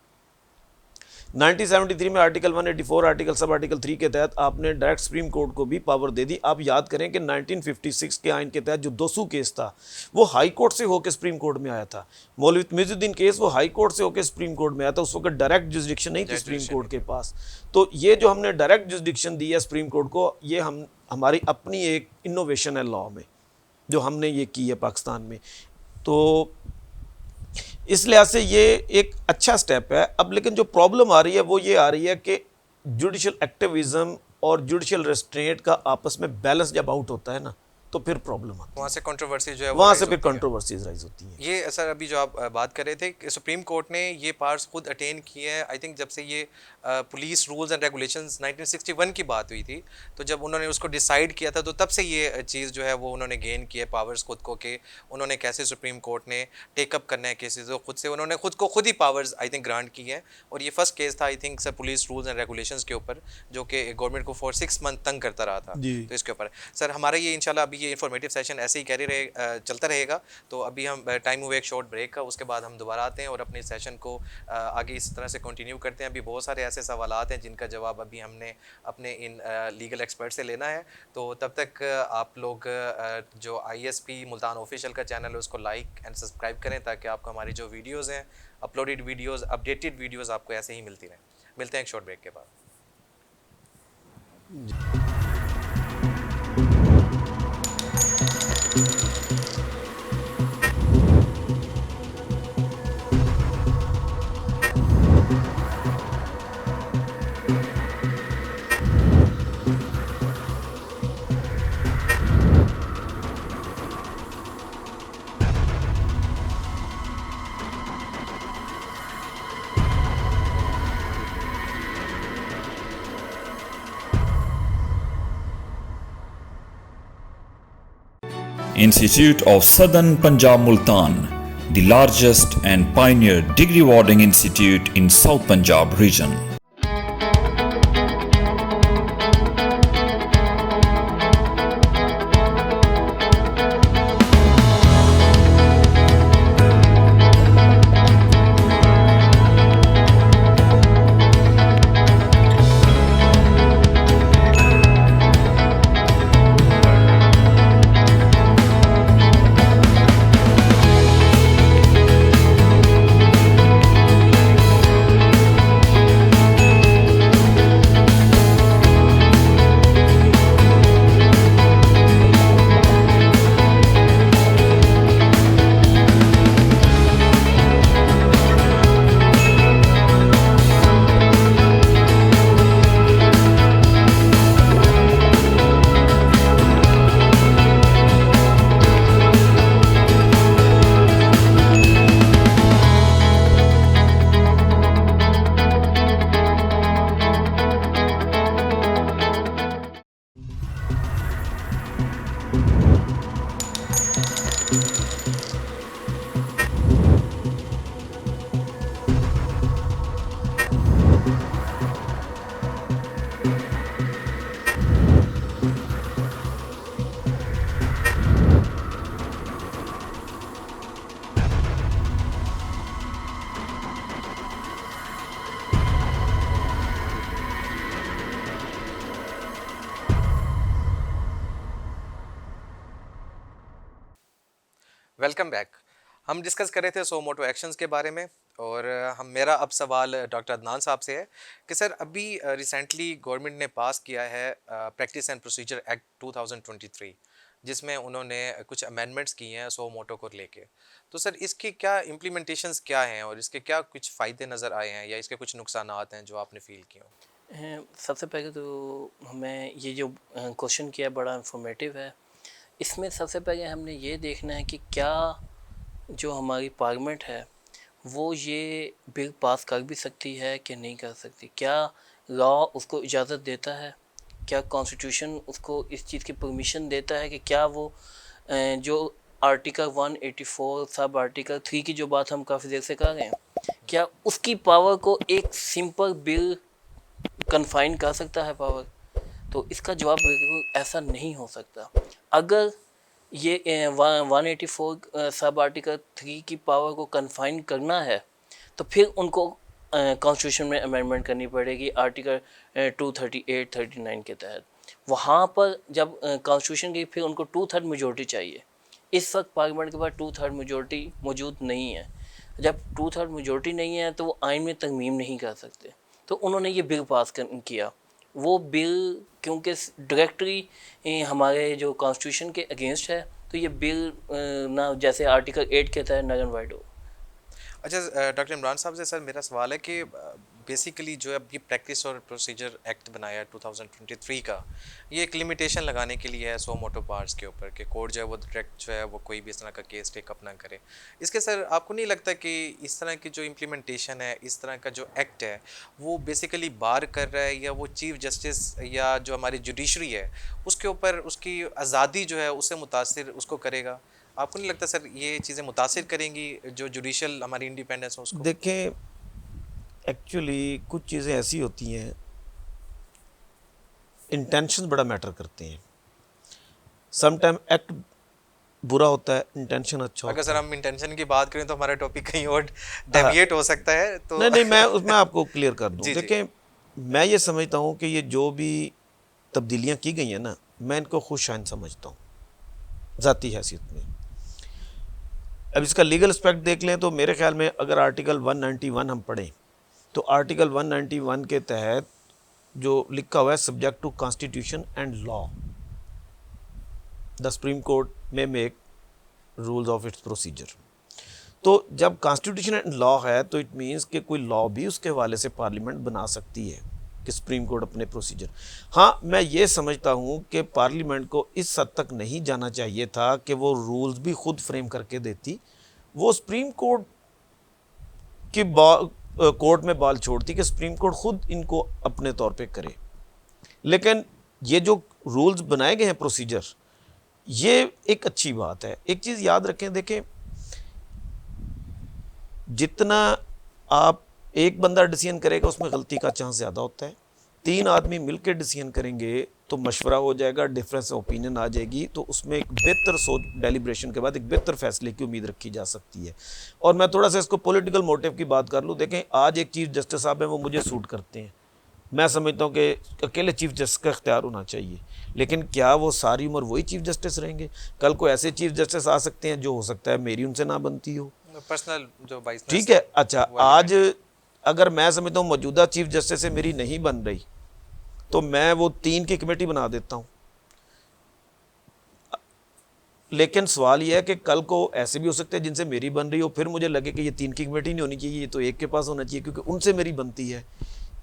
1973 में आर्टिकल 184 आर्टिकल सब आर्टिकल 3 के तहत आपने डायरेक्ट सुप्रीम कोर्ट को भी पावर दे दी। आप याद करें कि 1956 के आइन के तहत जो दोसू केस था वो हाई कोर्ट से होकर सुप्रीम कोर्ट में आया था। मौलवी तमीजुद्दीन केस वो हाई कोर्ट से होकर सुप्रीम कोर्ट में आया था, उस वक्त डायरेक्ट जुरिसडिक्शन नहीं थी सुप्रीम कोर्ट के पास। तो ये जो हमने डायरेक्ट जुरिसडिक्शन दी है सुप्रीम कोर्ट को, ये हमारी अपनी एक इनोवेशन है लॉ में जो हमने ये की है पाकिस्तान में। तो इस लिहाज से ये एक अच्छा स्टेप है। अब लेकिन जो प्रॉब्लम आ रही है वो ये आ रही है कि जुडिशल एक्टिविज्म और जुडिशल रेस्ट्रेंट का आपस में बैलेंस जब आउट होता है ना तो फिर प्रॉब्लम आती है, वहाँ से कंट्रोवर्सी जो है वहाँ से फिर कंट्रोवर्सीज राइज होती हैं। ये सर अभी जो आप बात कर रहे थे कि सुप्रीम कोर्ट ने ये पार्ट्स खुद अटेन किए हैं। आई थिंक जब से ये पुलिस रूल्स एंड रेगुलेशंस 1961 की बात हुई थी, तो जब उन्होंने उसको डिसाइड किया था तो तब से ये चीज़ जो है वो उन्होंने गेन की है पावर्स खुद को, कि उन्होंने कैसे सुप्रीम कोर्ट ने टेकअप करना है केसेस, तो खुद से उन्होंने खुद ही पावर्स आई थिंक ग्रांट की हैं। और ये फर्स्ट केस था I think sir police rules and regulations के ऊपर, जो कि गवर्नमेंट को फॉर 6 मंथ तंग करता रहा था। तो इसके ऊपर सर हमारा ये इंशाल्लाह अभी ये इन्फॉर्मेटिव सेशन ऐसे ही चलता रहेगा। तो अभी हम टाइम हुए एक शॉर्ट ब्रेक का, उसके बाद हम दोबारा आते हैं और अपने सेशन को आगे इस तरह से कंटिन्यू करते हैं। अभी बहुत सारे ऐसे सवालात हैं जिनका जवाब अभी हमने अपने इन लीगल एक्सपर्ट से लेना है। तो तब तक आप लोग जो ISP मुल्तान ऑफिशियल का चैनल है उसको लाइक एंड सब्सक्राइब करें ताकि आपको हमारी जो वीडियोज़ हैं, अपलोडेड वीडियोज़, अपडेटेड वीडियोज़ आपको ऐसे ही मिलती रहें। मिलते हैं एक शॉर्ट ब्रेक के बाद। Institute of Southern Punjab Multan, the largest and pioneer degree awarding institute in South Punjab region. Welcome back. हम डिस्कस कर रहे थे सो मोटो एक्शंस के बारे में, और हम मेरा अब सवाल डॉक्टर अदनान साहब से है कि सर अभी रिसेंटली गवर्नमेंट ने पास किया है प्रैक्टिस एंड प्रोसीजर एक्ट 2023, जिसमें उन्होंने कुछ अमेंडमेंट्स किए हैं सो मोटो को लेके। तो सर इसके क्या इम्प्लीमेंटेशंस क्या हैं और इसके क्या कुछ फ़ायदे नज़र आए हैं या इसके कुछ नुकसानात हैं जो आपने फील किए हों? सबसे पहले तो हमें ये जो क्वेश्चन किया बड़ा इंफॉर्मेटिव है। इसमें सबसे पहले हमने ये देखना है कि क्या जो हमारी पार्लियामेंट है वो ये बिल पास कर भी सकती है कि नहीं कर सकती, क्या लॉ उसको इजाज़त देता है, क्या कॉन्स्टिट्यूशन उसको इस चीज़ की परमिशन देता है कि क्या वो जो आर्टिकल 184 सब आर्टिकल 3 की जो बात हम काफ़ी देर से कर रहे हैं, क्या उसकी पावर को एक सिंपल बिल कन्फाइन कर सकता है पावर। तो इसका जवाब बिल्कुल ऐसा नहीं हो सकता। अगर ये 184 सब आर्टिकल 3 की पावर को कन्फाइन करना है तो फिर उनको कॉन्स्टिट्यूशन में अमेंडमेंट करनी पड़ेगी आर्टिकल 238 39 के तहत। वहाँ पर जब कॉन्स्टिट्यूशन की फिर उनको 2/3 मेजोरिटी चाहिए। इस वक्त पार्लियामेंट के पास 2/3 मेजोरिटी मौजूद नहीं है। जब 2/3 मेजोरिटी नहीं है तो वो आइन में तरमीम नहीं कर सकते। तो उन्होंने ये बिल पास किया। वो बिल क्योंकि डायरेक्टली हमारे जो कॉन्स्टिट्यूशन के अगेंस्ट है, तो ये बिल ना जैसे आर्टिकल 8 के तहत नल एंड वाइड हो। अच्छा डॉक्टर इमरान साहब से सर मेरा सवाल है कि बेसिकली जो अब ये प्रैक्टिस और प्रोसीजर एक्ट बनाया है 2023 का, ये एक लिमिटेशन लगाने के लिए है सो मोटो पार्ट्स के ऊपर कि कोर्ट जो है वो डायरेक्ट जो है वो कोई भी इस तरह का केस टेकअप ना करे। इसके सर आपको नहीं लगता कि इस तरह की जो इम्प्लीमेंटेशन है, इस तरह का जो एक्ट है, वो बेसिकली बार कर रहा है या वो चीफ जस्टिस या जो हमारी जुडिशरी है उसके ऊपर उसकी आज़ादी जो है उससे मुतासिर उसको करेगा? आपको नहीं लगता सर ये चीज़ें मुतासिर करेंगी जो जुडिशल हमारी इंडिपेंडेंस है उसको? देखें, एक्चुअली कुछ चीज़ें ऐसी होती हैं, इंटेंशन बड़ा मैटर करते हैं। समटाइम एक्ट बुरा होता है, इंटेंशन अच्छा अगर होता सर है। हम इंटेंशन की बात करें तो हमारा टॉपिक कहीं और डेविएट हो सकता है, तो नहीं, मैं उसमें आपको क्लियर कर दूं। जी, जी। देखें, मैं ये समझता हूँ कि ये जो भी तब्दीलियाँ की गई हैं ना, मैं इनको खुशआइन समझता हूँ ज़ाती हैसियत में। अब इसका लीगल एस्पेक्ट देख लें तो मेरे ख्याल में अगर आर्टिकल 191 हम पढ़ें तो आर्टिकल 191 के तहत जो लिखा हुआ है subject to constitution and law, the supreme Court may make rules of its procedure. तो जब कॉन्स्टिट्यूशन एंड लॉ है तो इट मीन्स कि कोई लॉ भी उसके हवाले से पार्लियामेंट बना सकती है कि सुप्रीम कोर्ट अपने प्रोसीजर। हाँ, मैं ये समझता हूँ कि पार्लियामेंट को इस हद तक नहीं जाना चाहिए था कि वो रूल्स भी खुद फ्रेम करके देती, वो सुप्रीम कोर्ट की कोर्ट में बॉल छोड़ती कि सुप्रीम कोर्ट खुद इनको अपने तौर पे करे। लेकिन ये जो रूल्स बनाए गए हैं प्रोसीजर, ये एक अच्छी बात है। एक चीज़ याद रखें, देखें, जितना आप एक बंदा डिसीजन करेगा उसमें गलती का चांस ज़्यादा होता है। 3 आदमी मिलकर डिसीजन करेंगे तो मशवरा हो जाएगा, डिफरेंस ओपिनियन आ जाएगी, तो उसमें एक बेहतर सोच डेलिब्रेशन के बाद एक बेहतर फैसले की उम्मीद रखी जा सकती है। और मैं थोड़ा सा इसको पॉलिटिकल मोटिव की बात कर लूँ। देखें, आज एक चीफ जस्टिस साहब हैं, वो मुझे सूट करते हैं। मैं समझता हूँ कि अकेले चीफ जस्टिस का इख्तियार होना चाहिए, लेकिन क्या वो सारी उम्र वही चीफ जस्टिस रहेंगे? कल को ऐसे चीफ जस्टिस आ सकते हैं जो हो सकता है मेरी उनसे ना बनती हो। पर्सनल जो बाइस, ठीक है, अच्छा, आज अगर मैं समझता हूँ मौजूदा चीफ जस्टिस से मेरी नहीं बन रही तो मैं वो 3 की कमेटी बना देता हूँ। लेकिन सवाल यह है कि कल को ऐसे भी हो सकते हैं जिनसे मेरी बन रही हो, फिर मुझे लगे कि ये 3 की कमेटी नहीं होनी चाहिए, ये तो 1 के पास होना चाहिए क्योंकि उनसे मेरी बनती है।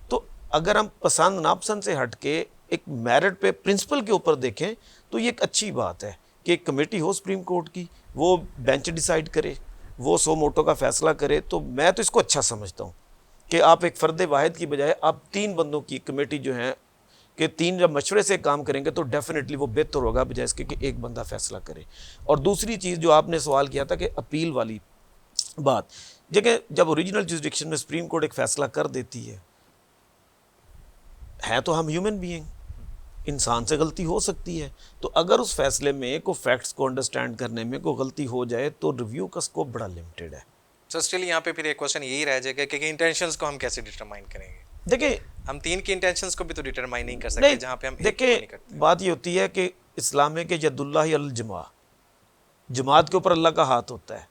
तो अगर हम पसंद नापसंद से हट के एक मेरिट पे, प्रिंसिपल के ऊपर देखें तो ये एक अच्छी बात है कि एक कमेटी हो सुप्रीम कोर्ट की, वो बेंच डिसाइड करे, वो सो मोटो का फैसला करे। तो मैं तो इसको अच्छा समझता हूँ कि आप एक फ़र्द वाहिद की बजाय आप 3 बंदों की कमेटी जो है कि 3 जब मशवरे से काम करेंगे तो डेफिनेटली वो बेहतर होगा बजाय इसके कि एक बंदा फैसला करे। और दूसरी चीज़ जो आपने सवाल किया था कि अपील वाली बात, देखिए जब ओरिजिनल जुरिसडिक्शन में सुप्रीम कोर्ट एक फ़ैसला कर देती है तो हम ह्यूमन बीइंग, इंसान से गलती हो सकती है, तो अगर उस फैसले में को फैक्ट्स को अंडरस्टैंड करने में कोई गलती हो जाए तो रिव्यू का स्कोप बड़ा लिमिटेड है। सो स्टिल यहाँ पे फिर एक क्वेश्चन यही रह जाएगा कि इंटेंशंस को हम कैसे डिटरमाइन करेंगे? देखिए हम 3 की इंटेंशंस को भी तो डिटरमाइन नहीं कर सकते जहाँ पे हम एक को देखिए नहीं करते। बात ये होती है कि इस्लाम में कि यदुल्लाहि अल जमा, जमात के ऊपर अल्लाह का हाथ होता है।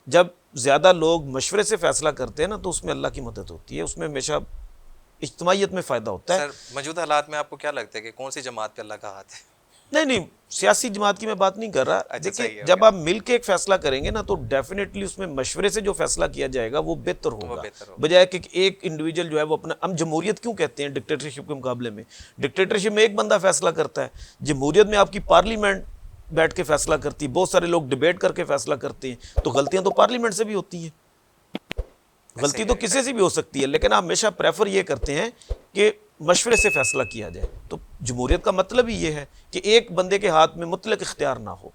जब ज़्यादा लोग मशवरे से फ़ैसला करते हैं ना तो उसमें अल्लाह की मदद होती है, उसमें हमेशा इज्तिमाइयत में फ़ायदा होता है। सर मौजूदा हालात में आपको क्या लगता है कि कौन सी जमात पे अल्लाह का हाथ है? नहीं, सियासी जमात की मैं बात नहीं कर रहा। अच्छा, सही देखिए है, जब आप मिल के एक फ़ैसला करेंगे ना तो डेफिनेटली उसमें मशवरे से जो फ़ैसला किया जाएगा वो बेहतर होगा, बेहतर होगा। बजाय कि एक इंडिविजुअल जो है वो अपना, हम जमहूरियत क्यों कहते हैं डिक्टेटरशिप के मुकाबले में? डिक्टेटरशिप में एक बंदा फैसला करता है, जमहूरियत में आपकी पार्लियामेंट बैठ के फैसला करती है, बहुत सारे लोग डिबेट करके फैसला करते हैं, तो गलतियां तो पार्लियामेंट से भी होती हैं, गलती तो किसी से भी हो सकती है, लेकिन आप हमेशा प्रेफर ये करते हैं कि मशवरे से फैसला किया जाए। तो जमहूरियत का मतलब ही ये है कि एक बंदे के हाथ में मुतलक इख्तियार ना हो।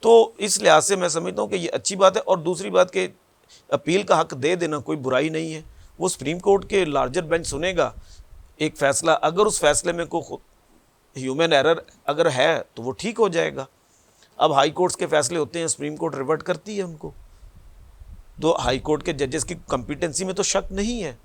तो इस लिहाज से मैं समझता हूँ कि ये अच्छी बात है। और दूसरी बात कि अपील का हक दे देना कोई बुराई नहीं है, वो सुप्रीम कोर्ट के लार्जर बेंच सुनेगा एक फ़ैसला, अगर उस फैसले में कोई ह्यूमन एरर अगर है तो वो ठीक हो जाएगा। अब हाई कोर्ट्स के फैसले होते हैं, सुप्रीम कोर्ट रिवर्ट करती है उनको, तो हाई कोर्ट के जजेस की कॉम्पिटेंसी में तो शक नहीं है।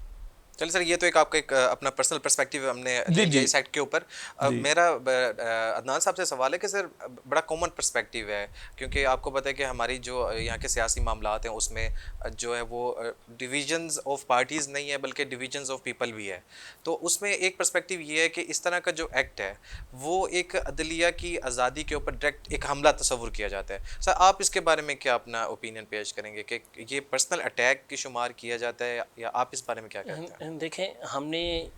चलिए सर, ये तो एक आपका एक अपना पर्सनल पर्सपेक्टिव हमने जी, जी। इस एक्ट के ऊपर। मेरा अदनान साहब से सवाल है कि सर बड़ा कॉमन पर्सपेक्टिव है, क्योंकि आपको पता है कि हमारी जो यहाँ के सियासी मामलात हैं उसमें जो है वो डिविजन्स ऑफ पार्टीज़ नहीं है बल्कि डिविजन्स ऑफ पीपल भी है। तो उसमें एक पर्सपेक्टिव ये है कि इस तरह का जो एक्ट है वो एक अदलिया की आज़ादी के ऊपर डायरेक्ट एक हमला तस्वुर किया जाता है। सर आप इसके बारे में क्या अपना ओपिनियन पेश करेंगे कि ये पर्सनल अटैक की शुमार किया जाता है, या आप इस बारे में क्या कहते हैं? देखें, हमने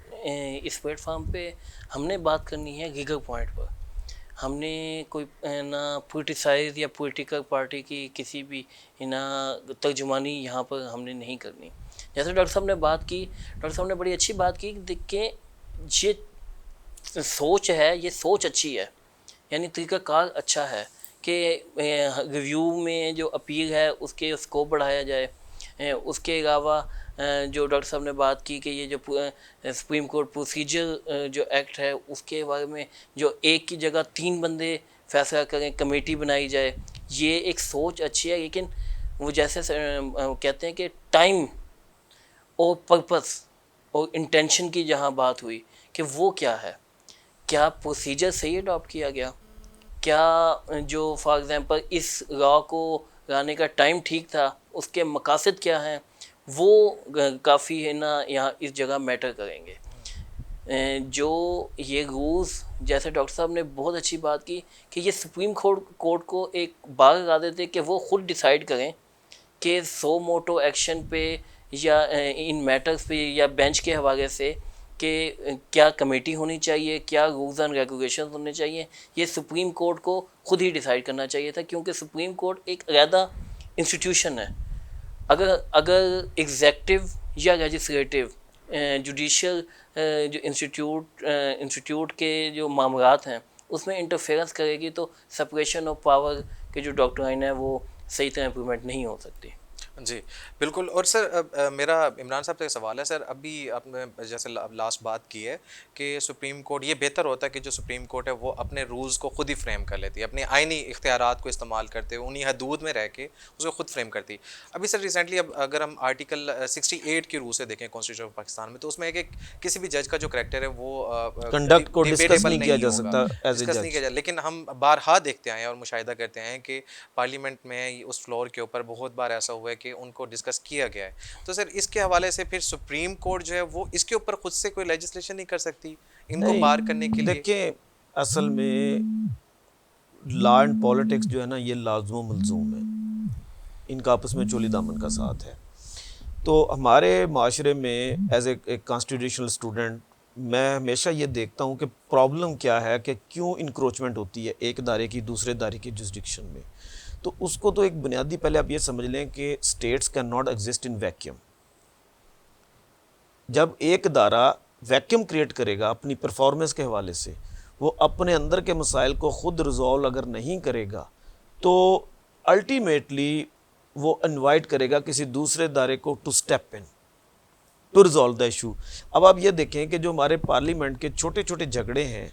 इस प्लेटफॉर्म पे हमने बात करनी है लीगल पॉइंट पर। हमने कोई ना पोलिटिसाइज या पॉलिटिकल पार्टी की किसी भी ना तर्जुमानी यहाँ पर हमने नहीं करनी। जैसे डॉक्टर साहब ने बात की, डॉक्टर साहब ने बड़ी अच्छी बात की। देखिए ये सोच है, ये सोच अच्छी है, यानी तरीक़ाकार अच्छा है कि रिव्यू में जो अपील है उसके स्कोप बढ़ाया जाए। उसके अलावा जो डॉक्टर साहब ने बात की कि ये जो सुप्रीम कोर्ट प्रोसीजर जो एक्ट है उसके बारे में जो एक की जगह 3 बंदे फैसला करें, कमेटी बनाई जाए, ये एक सोच अच्छी है। लेकिन वो जैसे कहते हैं कि टाइम और पर्पस और इंटेंशन की जहाँ बात हुई कि वो क्या है, क्या प्रोसीजर सही अडॉप्ट किया गया, क्या जो फॉर एग्ज़ाम्पल इस लॉ को लाने का टाइम ठीक था, उसके मकासद क्या हैं, वो काफ़ी है ना यहाँ इस जगह मैटर करेंगे। जो ये रूल्स, जैसे डॉक्टर साहब ने बहुत अच्छी बात की कि ये सुप्रीम कोर्ट को एक बार लगा देते कि वो ख़ुद डिसाइड करें कि सो मोटो एक्शन पे या इन मैटर्स पे या बेंच के हवाले से कि क्या कमेटी होनी चाहिए, क्या रूल्स एंड रेगुलेशन होने चाहिए, ये सुप्रीम कोर्ट को ख़ुद ही डिसाइड करना चाहिए था, क्योंकि सुप्रीम कोर्ट एक अलहदा इंस्टीट्यूशन है। अगर एग्जेक्टिव या लेजिस्लेटिव जुडिशियल जो इंस्टीट्यूट के जो मामलात हैं उसमें इंटरफेरेंस करेगी तो सेपरेशन ऑफ पावर के जो डॉक्ट्राइन है वो सही तरह इम्प्लीमेंट नहीं हो सकती। जी बिल्कुल। और सर मेरा इमरान साहब से सवाल है, सर अभी आपने जैसे लास्ट बात की है कि सुप्रीम कोर्ट, ये बेहतर होता है कि जो सुप्रीम कोर्ट है वो अपने रूल्स को खुद ही फ्रेम कर लेती है, अपने आइनी इख्तियारात को इस्तेमाल करते हुए उन्हीं हदूद में रह के उसको खुद फ्रेम करती है। अभी सर रिसेंटली अब अगर हम आर्टिकल 68 के रूल से देखें कॉन्स्टिट्यूशन ऑफ पाकिस्तान में, तो उसमें एक किसी भी जज का जो करेक्टर है वो कंडक्ट को डिस्कस नहीं किया जा सकता एज ए डिस्कस नहीं किया जाए। लेकिन हम बारहा देखते आए हैं और मुशाहिदा करते हैं कि पार्लियामेंट में उस फ्लोर के ऊपर बहुत बार ऐसा हुआ है कि उनको डिस्कस किया गया है। तो सर इसके हवाले से फिर सुप्रीम कोर्ट जो है वो इसके ऊपर खुद से कोई लेजिस्लेशन नहीं कर सकती इनको बार करने के लिए? देखिए असल में लॉ एंड पॉलिटिक्स जो है ना ये लाज़िम मलज़ूम है, इनका आपस में चोली दामन का साथ है। तो हमारे माशरे में एज ए कॉन्स्टिट्यूशनल स्टूडेंट मैं हमेशा ये देखता हूँ कि प्रॉब्लम क्या है, कि क्यों इंक्रोचमेंट होती है एक दायरे की दूसरे दायरे की जुरिसडिक्शन में। तो उसको तो एक बुनियादी पहले आप ये समझ लें कि states can not exist in vacuum. जब एक दायरा वैक्यूम क्रिएट करेगा अपनी परफॉर्मेंस के हवाले से, वो अपने अंदर के मसाइल को ख़ुद रिजॉल्व अगर नहीं करेगा तो अल्टीमेटली वो इनवाइट करेगा किसी दूसरे इदारे को to step in to resolve the issue. अब आप ये देखें कि जो हमारे पार्लियामेंट के छोटे छोटे झगड़े हैं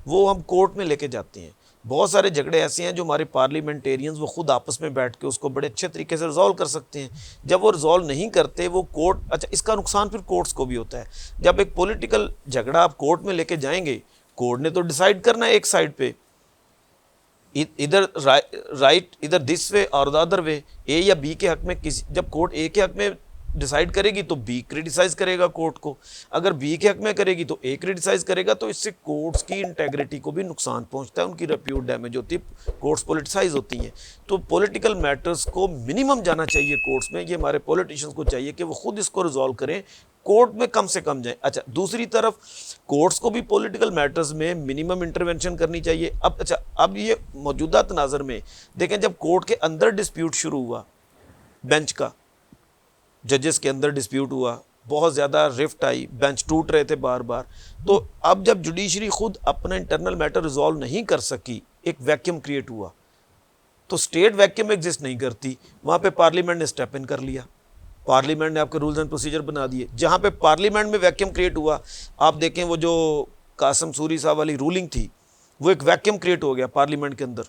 वो हम कोर्ट में लेके जाते हैं। बहुत सारे झगड़े ऐसे हैं जो हमारे पार्लियामेंटेरियंस वो खुद आपस में बैठ के उसको बड़े अच्छे तरीके से रिजॉल्व कर सकते हैं। जब वो रिजॉल्व नहीं करते वो कोर्ट, अच्छा इसका नुकसान फिर कोर्ट्स को भी होता है। जब एक पॉलिटिकल झगड़ा आप कोर्ट में लेके जाएंगे, कोर्ट ने तो डिसाइड करना है एक साइड पे, इधर राइट इधर दिस वे और द अदर वे, ए या बी के हक में किसी, जब कोर्ट ए के हक में डिसाइड करेगी तो बी क्रिटिसाइज करेगा कोर्ट को, अगर बी के हक में करेगी तो ए क्रिटिसाइज करेगा। तो इससे कोर्ट्स की इंटेग्रिटी को भी नुकसान पहुंचता है, उनकी रेप्यूट डैमेज होती है, कोर्ट्स पॉलिटिसाइज होती हैं। तो पॉलिटिकल मैटर्स को मिनिमम जाना चाहिए कोर्ट्स में, ये हमारे पॉलिटिशियंस को चाहिए कि वो खुद इसको रिजॉल्व करें, कोर्ट में कम से कम जाए। अच्छा दूसरी तरफ कोर्ट्स को भी पॉलिटिकल मैटर्स में मिनिमम इंटरवेंशन करनी चाहिए। अब अच्छा अब ये मौजूदा तनाज़र में देखें, जब कोर्ट के अंदर डिस्प्यूट शुरू हुआ, बेंच का जजेस के अंदर डिस्प्यूट हुआ, बहुत ज़्यादा रिफ्ट आई, बेंच टूट रहे थे बार बार, तो अब जब जुडिशरी खुद अपना इंटरनल मैटर रिजॉल्व नहीं कर सकी, एक वैक्यूम क्रिएट हुआ। तो स्टेट वैक्यूम एग्जिस्ट नहीं करती, वहाँ पे पार्लियामेंट ने स्टेप इन कर लिया, पार्लियामेंट ने आपके रूल्स एंड प्रोसीजर बना दिए। जहाँ पे पार्लियामेंट में वैक्यूम क्रिएट हुआ, आप देखें वो जो कासम सूरी साहब वाली रूलिंग थी, वो एक वैक्यूम क्रिएट हो गया पार्लियामेंट के अंदर,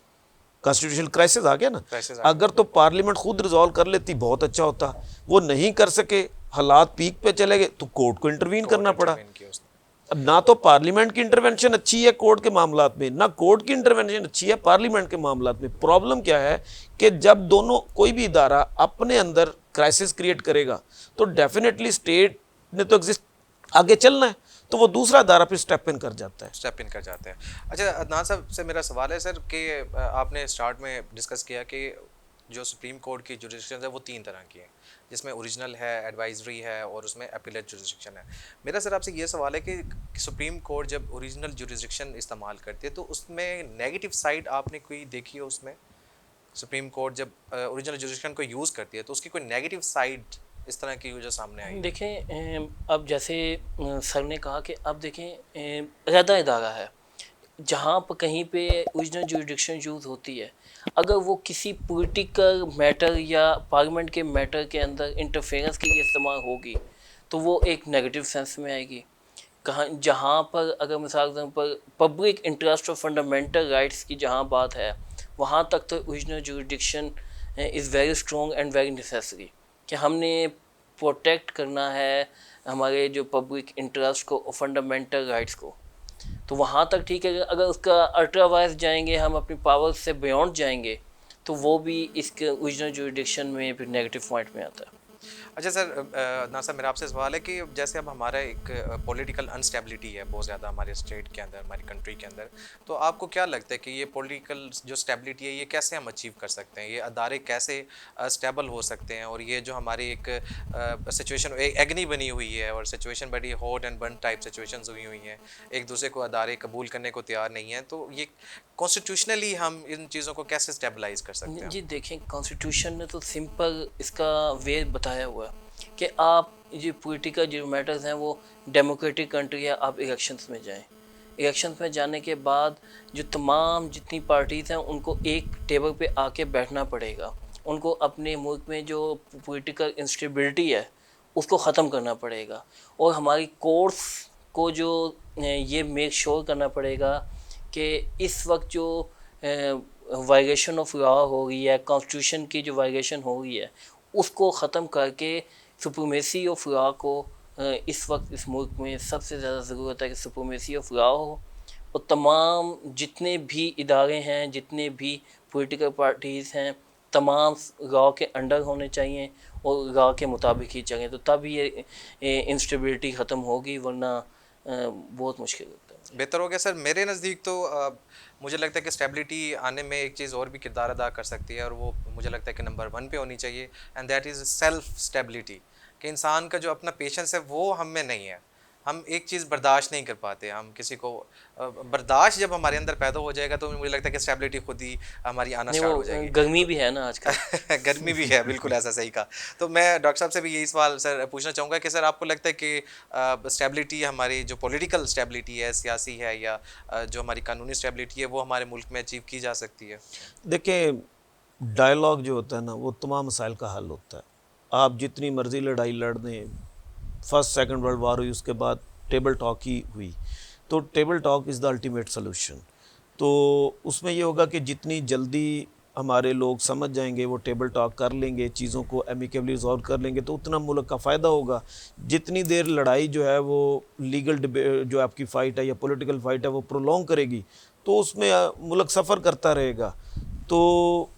कॉन्स्टिट्यूशनल क्राइसिस आ गया ना। अगर तो पार्लियामेंट खुद रिजॉल्व कर लेती बहुत अच्छा होता, वो नहीं कर सके, हालात पीक पे चले गए, तो कोर्ट को इंटरवीन करना पड़ा। अब ना तो पार्लियामेंट की इंटरवेंशन अच्छी है कोर्ट के मामलात में, ना कोर्ट की इंटरवेंशन अच्छी है पार्लियामेंट के मामलात में। प्रॉब्लम क्या है कि जब दोनों, कोई भी इदारा अपने अंदर क्राइसिस क्रिएट करेगा तो डेफिनेटली स्टेट ने तो एग्जिस्ट आगे चलना है, तो वो दूसरा इदारा फिर स्टेप इन कर जाता है। स्टेप इन कर जाते हैं। अच्छा अदनान साहब से मेरा सवाल है सर कि आपने स्टार्ट में डिस्कस किया कि जो सुप्रीम कोर्ट की जुरिस्डिक्शन है वो 3 तरह की हैं, जिसमें ओरिजिनल है, एडवाइजरी है और उसमें अपीलेट जुरिस्डिक्शन है। मेरा सर आपसे ये सवाल है कि सुप्रीम कोर्ट जब ओरिजिनल जुरिस्डिक्शन इस्तेमाल करती है तो उसमें नेगेटिव साइड आपने कोई देखी है? उसमें सुप्रीम कोर्ट जब ओरिजिनल जुरिस्डिक्शन को यूज़ करती है तो उसकी कोई नेगेटिव साइड इस तरह की जो सामने आई? देखें अब जैसे सर ने कहा कि अब देखें अलहदा इदारा है, जहाँ पर कहीं पे ओरिजिनल जुरिस्डिक्शन यूज़ होती है, अगर वो किसी पॉलिटिकल मैटर या पार्लियामेंट के मैटर के अंदर इंटरफेरेंस के लिए इस्तेमाल होगी तो वो एक नेगेटिव सेंस में आएगी। कहाँ जहाँ पर अगर मिसाल पर पब्लिक इंटरेस्ट और फंडामेंटल राइट्स की जहाँ बात है, वहाँ तक तो original jurisdiction is very strong and very necessary, कि हमने प्रोटेक्ट करना है हमारे जो पब्लिक इंटरेस्ट को और फंडामेंटल राइट्स को। तो वहाँ तक ठीक है, अगर उसका अल्ट्रावाइज जाएंगे, हम अपनी पावर से बियॉन्ड जाएंगे, तो वो भी इसके ओरिजिनल जुरिस्डिक्शन में फिर नेगेटिव पॉइंट में आता है। अच्छा सर नासर मेरा आपसे सवाल है कि जैसे अब हमारा एक पॉलिटिकल अनस्टेबिलिटी है बहुत ज़्यादा हमारे स्टेट के अंदर, हमारी कंट्री के अंदर, तो आपको क्या लगता है कि ये पॉलिटिकल जो स्टेबिलिटी है ये कैसे हम अचीव कर सकते हैं? ये अदारे कैसे स्टेबल हो सकते हैं? और ये जो हमारी एक सिचुएशन एग्नी बनी हुई है और सिचुएशन बड़ी hot and burn type situations हुई हुई हैं, एक दूसरे को अदारे कबूल करने को तैयार नहीं हैं, तो ये कॉन्स्टिट्यूशनली हम इन चीज़ों को कैसे स्टेबलाइज कर सकते हैं? जी देखें, कॉन्स्टिट्यूशन ने तो सिंपल इसका वे बताया हुआ है कि आप ये पॉलिटिकल जो मैटर्स हैं वो डेमोक्रेटिक कंट्री है, आप इलेक्शंस में जाएं। इलेक्शंस में जाने के बाद जो तमाम जितनी पार्टीज़ हैं उनको एक टेबल पे आके बैठना पड़ेगा, उनको अपने मुल्क में जो पॉलिटिकल इंस्टेबिलिटी है उसको ख़त्म करना पड़ेगा, और हमारी कोर्ट्स को जो ये मेक श्योर करना पड़ेगा कि इस वक्त जो वायलेशन ऑफ लॉ हो रही है, कॉन्स्टिट्यूशन की जो वायलेशन हो रही है, उसको ख़त्म करके सुप्रीमेसी ऑफ लॉ को इस वक्त इस मुल्क में सबसे ज़्यादा ज़रूरत है कि सुप्रीमेसी ऑफ लॉ हो, और तमाम जितने भी इदारे हैं, जितने भी पॉलिटिकल पार्टीज़ हैं, तमाम लॉ के अंडर होने चाहिए और लॉ के मुताबिक ही चलें, तो तब ये इंस्टेबिलिटी ख़त्म होगी, वरना बहुत मुश्किल होता है। बेहतर हो गया सर। मेरे नज़दीक तो मुझे लगता है कि स्टेबिलिटी आने में एक चीज़ और भी किरदार अदा कर सकती है, और वो मुझे लगता है कि नंबर 1 पे होनी चाहिए, and that is self stability, कि इंसान का जो अपना पेशेंस है वो हम में नहीं है। हम एक चीज़ बर्दाश्त नहीं कर पाते, हम किसी को बर्दाश्त जब हमारे अंदर पैदा हो जाएगा तो मुझे लगता है कि स्टेबिलिटी खुद ही हमारी आना नहीं स्टार्ट वो हो जाएगी। गर्मी भी है ना आजकल। गर्मी भी है, बिल्कुल ऐसा सही कहा। तो मैं डॉक्टर साहब से भी यही सवाल सर पूछना चाहूँगा कि सर आपको लगता है कि स्टेबिलिटी हमारी जो पॉलिटिकल स्टेबिलिटी है, सियासी है, या जो हमारी कानूनी स्टेबिलिटी है, वो हमारे मुल्क में अचीव की जा सकती है? देखिए, डायलॉग जो होता है ना, वो तमाम मसाइल का हल होता है। आप जितनी मर्ज़ी लड़ाई लड़ दें, फर्स्ट सेकंड वर्ल्ड वार हुई, उसके बाद टेबल टॉक ही हुई, तो table talk is the ultimate solution. तो उसमें ये होगा कि जितनी जल्दी हमारे लोग समझ जाएंगे, वो टेबल टॉक कर लेंगे, चीज़ों को एमिकेबली रिजॉल्व कर लेंगे, तो उतना मुल्क का फ़ायदा होगा। जितनी देर लड़ाई जो है वो लीगल जो आपकी फ़ाइट है या पॉलिटिकल फ़ाइट है वो प्रोलॉन्ग करेगी, तो उसमें मुल्क सफ़र करता रहेगा। तो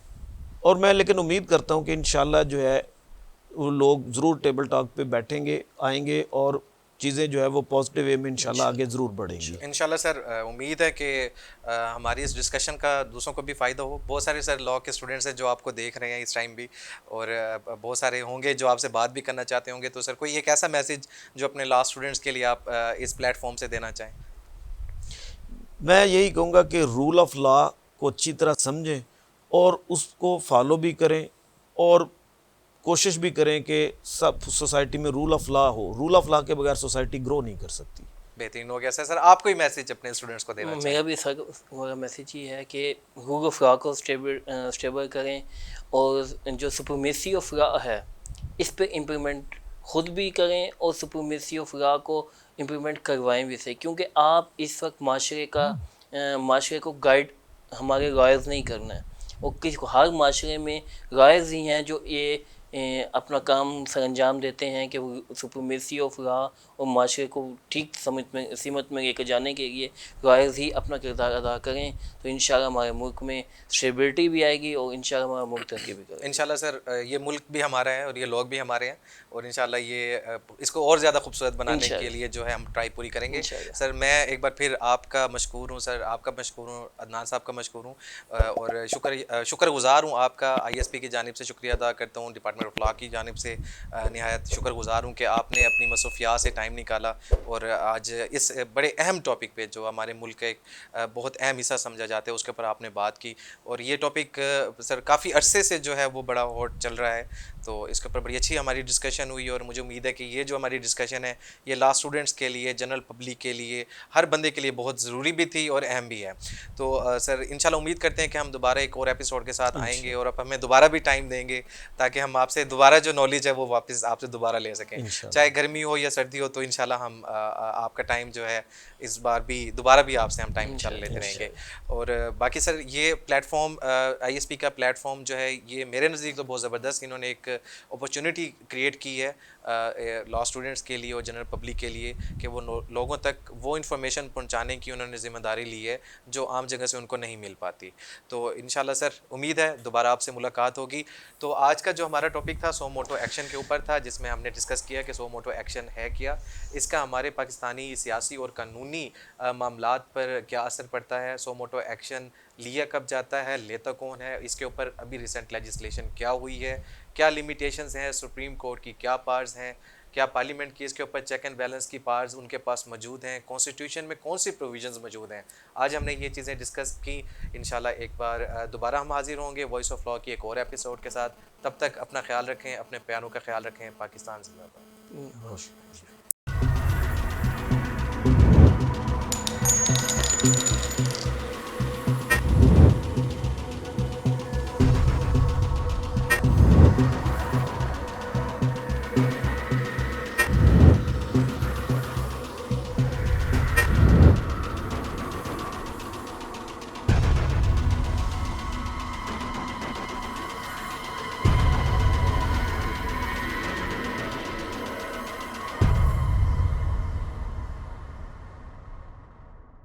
और मैं लेकिन उम्मीद करता हूँ कि इंशाल्लाह जो है वो लोग ज़रूर टेबल टॉक पे बैठेंगे, आएंगे, और चीज़ें जो है वो पॉजिटिव वे में इंशाल्लाह आगे ज़रूर बढ़ेंगी। इंशाल्लाह सर, उम्मीद है कि हमारी इस डिस्कशन का दूसरों को भी फ़ायदा हो। बहुत सारे सर लॉ के स्टूडेंट्स हैं जो आपको देख रहे हैं इस टाइम भी, और बहुत सारे होंगे जो आपसे बात भी करना चाहते होंगे। तो सर कोई एक ऐसा मैसेज जो अपने लॉ स्टूडेंट्स के लिए आप इस प्लेटफॉर्म से देना चाहें? मैं यही कहूँगा कि रूल ऑफ लॉ को अच्छी तरह समझें और उसको फॉलो भी करें, और कोशिश भी करें कि सब सोसाइटी में रूल ऑफ लॉ हो। रूल ऑफ लॉ के बगैर सोसाइटी ग्रो नहीं कर सकती। बेहतरीन हो गया सर। सर आप कोई मैसेज अपने स्टूडेंट्स को देना चाहें? मेरा भी सर मेरा मैसेज ये है कि रूल ऑफ लॉ को स्टेबल करें, और जो सुप्रीमेसी ऑफ लॉ है इस पे इम्प्लीमेंट खुद भी करें, और सुप्रीमेसी ऑफ लॉ को इम्प्लीमेंट करवाएं भी सही, क्योंकि आप इस वक्त माशरे को गाइड हमारे लॉयर्स नहीं करना है, और किसी को हर माशरे में लॉयर्स ही हैं जो ये अपना काम सर अंजाम देते हैं कि वो सुप्रीमेसी ऑफ लॉ और माशरे को ठीक सीमत में लेकर जाने के लिए लॉयर्स ही अपना किरदार अदा करें, तो इंशाल्लाह हमारे मुल्क में स्टेबिलिटी भी आएगी, और इंशाल्लाह हमारा मुल्क तरक्की भी करेगा। इंशाल्लाह सर, ये मुल्क भी हमारा है और ये लोग भी हमारे हैं, और इंशाल्लाह ये इसको और ज़्यादा खूबसूरत बनाने के लिए जो है हम ट्राई पूरी करेंगे। सर मैं एक बार फिर आपका मशकूर हूँ सर, आपका मशकूर हूँ, अदनान साहब का मशकूर हूँ, और शुक्रगुज़ार हूँ आपका। ISP की जानिब से शुक्रिया अदा करता हूँ, डिपार्टमेंट ऑफ लॉ की जानिब से नहायत शुक्रगुज़ार हूँ कि आपने अपनी मसरूफियात से टाइम निकाला और आज इस बड़े अहम टॉपिक पे जो हमारे मुल्क का एक बहुत अहम हिस्सा समझा जाता है उसके ऊपर आपने बात की। और ये टॉपिक सर काफ़ी अरसे से जो है वो बड़ा हॉट चल रहा है, तो इसके ऊपर बड़ी अच्छी हमारी डिस्कशन हुई, और मुझे उम्मीद है कि ये जो हमारी डिस्कशन है ये लॉ स्टूडेंट्स के लिए, जनरल पब्लिक के लिए, हर बंदे के लिए बहुत ज़रूरी भी थी और अहम भी है। तो सर इंशाल्लाह उम्मीद करते हैं कि हम दोबारा एक और एपिसोड के साथ आएंगे, और आप हमें दोबारा भी टाइम देंगे ताकि हम आपसे दोबारा जो नॉलेज है वो वापस आपसे दोबारा ले सकें, चाहे गर्मी हो या सर्दी हो। तो इंशाल्लाह हम आपका टाइम जो है इस बार भी दोबारा भी आपसे हम टाइम इंशाल्लाह लेते रहेंगे। और बाकी सर ये प्लेटफॉर्म ISP का प्लेटफॉर्म जो है ये मेरे नज़दीक तो बहुत ज़बरदस्त इन्होंने एक अपॉर्चुनिटी क्रिएट की है लॉ स्टूडेंट्स के लिए और जनरल पब्लिक के लिए कि वो लोगों तक वो इन्फॉर्मेशन पहुंचाने की उन्होंने ज़िम्मेदारी ली है जो आम जगह से उनको नहीं मिल पाती। तो इंशाल्लाह सर उम्मीद है दोबारा आपसे मुलाकात होगी। तो आज का जो हमारा टॉपिक था सो मोटो एक्शन के ऊपर था, जिसमें हमने डिस्कस किया कि सो मोटो एक्शन है क्या, इसका हमारे पाकिस्तानी सियासी और कानूनी मामलात पर क्या असर पड़ता है, सो मोटो एक्शन लिया कब जाता है, लेता कौन है, इसके ऊपर अभी रिसेंट लेजिस्लेशन क्या हुई है, क्या लिमिटेशंस हैं, सुप्रीम कोर्ट की क्या पावर्स हैं, क्या पार्लियामेंट की इसके ऊपर चेक एंड बैलेंस की पावर्स उनके पास मौजूद हैं, कॉन्स्टिट्यूशन में कौन सी प्रोविजंस मौजूद हैं। आज हमने ये चीज़ें डिस्कस की। इंशाल्लाह एक बार दोबारा हम हाजिर होंगे वॉइस ऑफ लॉ की एक और एपिसोड के साथ। तब तक अपना ख्याल रखें, अपने प्यारों का ख्याल रखें। पाकिस्तान जिंदाबाद।